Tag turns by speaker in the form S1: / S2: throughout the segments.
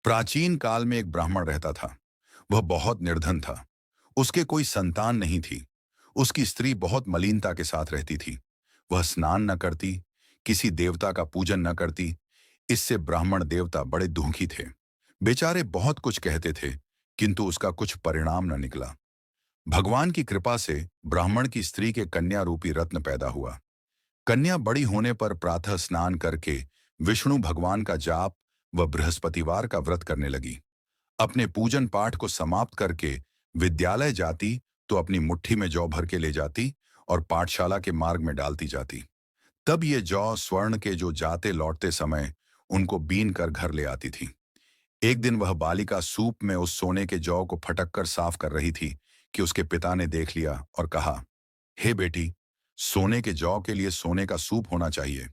S1: प्राचीन काल में एक ब्राह्मण रहता था। वह बहुत निर्धन था। उसके कोई संतान नहीं थी। उसकी स्त्री बहुत मलिनता के साथ रहती थी। वह स्नान न करती, किसी देवता का पूजन न करती। इससे ब्राह्मण देवता बड़े दुखी थे। बेचारे बहुत कुछ कहते थे, किंतु उसका कुछ परिणाम न निकला। भगवान की कृपा से ब्राह्मण की स्त्री के कन्या रूपी रत्न पैदा हुआ। कन्या बड़ी होने पर प्रातः स्नान करके विष्णु भगवान का जाप व बृहस्पतिवार का व्रत करने लगी। अपने पूजन पाठ को समाप्त करके विद्यालय जाती तो अपनी मुट्ठी में जौ भर के ले जाती और पाठशाला के मार्ग में डालती जाती। तब ये जौ स्वर्ण के जो जाते लौटते समय उनको बीन कर घर ले आती थी। एक दिन वह बालिका सूप में उस सोने के जौ को फटक कर साफ कर रही थी कि उसके पिता ने देख लिया और कहा, हे बेटी, सोने के जौ के लिए सोने का सूप होना चाहिए।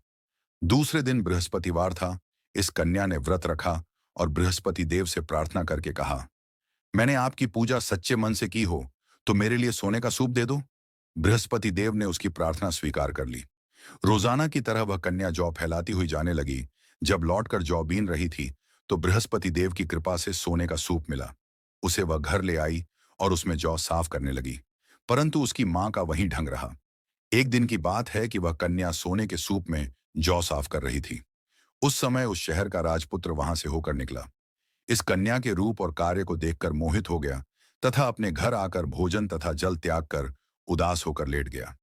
S1: दूसरे दिन बृहस्पतिवार था। इस कन्या ने व्रत रखा और बृहस्पति देव से प्रार्थना करके कहा, मैंने आपकी पूजा सच्चे मन से की हो तो मेरे लिए सोने का सूप दे दो। बृहस्पति देव ने उसकी प्रार्थना स्वीकार कर ली। रोजाना की तरह वह कन्या जौ फैलाती हुई जाने लगी। जब लौटकर जौ बीन रही थी तो बृहस्पति देव की कृपा से सोने का सूप मिला। उसे वह घर ले आई और उसमें जौ साफ करने लगी, परंतु उसकी मां का वही ढंग रहा। एक दिन की बात है कि वह कन्या सोने के सूप में जौ साफ कर रही थी। उस समय उस शहर का राजपुत्र वहां से होकर निकला। इस कन्या के रूप और कार्य को देखकर मोहित हो गया तथा अपने घर आकर भोजन तथा जल त्याग कर उदास होकर लेट गया।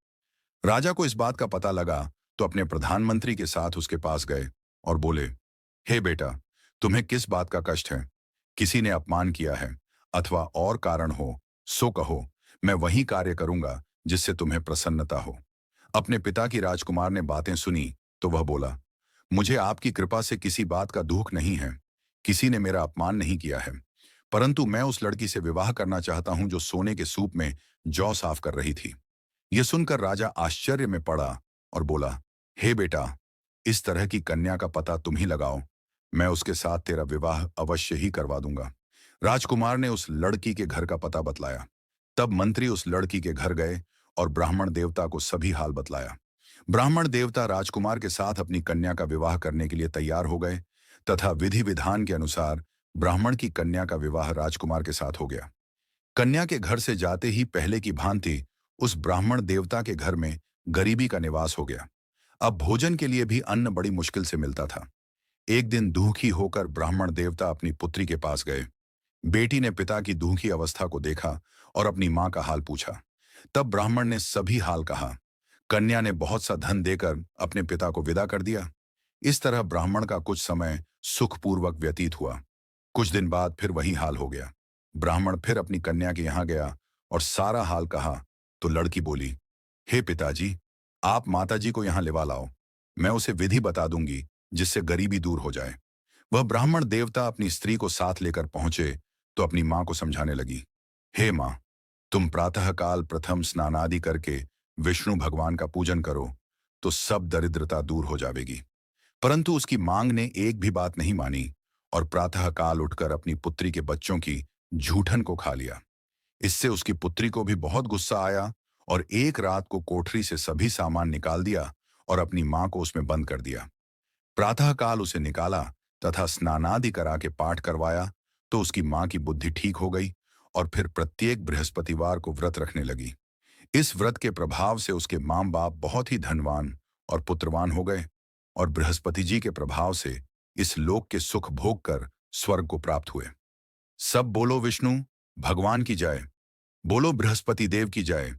S1: राजा को इस बात का पता लगा तो अपने प्रधानमंत्री के साथ उसके पास गए और बोले, हे बेटा, तुम्हें किस बात का कष्ट है? किसी ने अपमान किया है अथवा और कारण हो सो कहो, मैं वही कार्य करूंगा जिससे तुम्हें प्रसन्नता हो। अपने पिता की राजकुमार ने बातें सुनी तो वह बोला, मुझे आपकी कृपा से किसी बात का दुख नहीं है। किसी ने मेरा अपमान नहीं किया है, परंतु मैं उस लड़की से विवाह करना चाहता हूं जो सोने के सूप में जौ साफ कर रही थी। यह सुनकर राजा आश्चर्य में पड़ा और बोला, हे बेटा, इस तरह की कन्या का पता तुम ही लगाओ। मैं उसके साथ तेरा विवाह अवश्य ही करवा दूंगा। राजकुमार ने उस लड़की के घर का पता बतलाया। तब मंत्री उस लड़की के घर गए और ब्राह्मण देवता को सभी हाल बतलाया। ब्राह्मण देवता राजकुमार के साथ अपनी कन्या का विवाह करने के लिए तैयार हो गए तथा विधि विधान के अनुसार ब्राह्मण की कन्या का विवाह राजकुमार के साथ हो गया। कन्या के घर से जाते ही पहले की भांति उस ब्राह्मण देवता के घर में गरीबी का निवास हो गया। अब भोजन के लिए भी अन्न बड़ी मुश्किल से मिलता था। एक दिन दुखी होकर ब्राह्मण देवता अपनी पुत्री के पास गए। बेटी ने पिता की दुखी अवस्था को देखा और अपनी मां का हाल पूछा। तब ब्राह्मण ने सभी हाल कहा। कन्या ने बहुत सा धन देकर अपने पिता को विदा कर दिया। इस तरह ब्राह्मण का कुछ समय सुखपूर्वक व्यतीत हुआ। कुछ दिन बाद फिर वही हाल हो गया। ब्राह्मण फिर अपनी कन्या के यहाँ गया और सारा हाल कहा तो लड़की बोली, हे पिताजी, आप माताजी को यहाँ लेवा लाओ। मैं उसे विधि बता दूंगी जिससे गरीबी दूर हो जाए। वह ब्राह्मण देवता अपनी स्त्री को साथ लेकर पहुंचे तो अपनी मां को समझाने लगी, हे मां, तुम प्रातःकाल प्रथम स्नानादि करके विष्णु भगवान का पूजन करो तो सब दरिद्रता दूर हो जाएगी। परंतु उसकी मांग ने एक भी बात नहीं मानी और प्रातःकाल उठकर अपनी पुत्री के बच्चों की जूठन को खा लिया। इससे उसकी पुत्री को भी बहुत गुस्सा आया और एक रात को कोठरी से सभी सामान निकाल दिया और अपनी मां को उसमें बंद कर दिया। प्रातःकाल उसे निकाला तथा स्नानादि करा के पाठ करवाया तो उसकी मां की बुद्धि ठीक हो गई और फिर प्रत्येक बृहस्पतिवार को व्रत रखने लगी। इस व्रत के प्रभाव से उसके मां बाप बहुत ही धनवान और पुत्रवान हो गए और बृहस्पति जी के प्रभाव से इस लोक के सुख भोग कर स्वर्ग को प्राप्त हुए। सब बोलो विष्णु भगवान की जय। बोलो बृहस्पति देव की जय।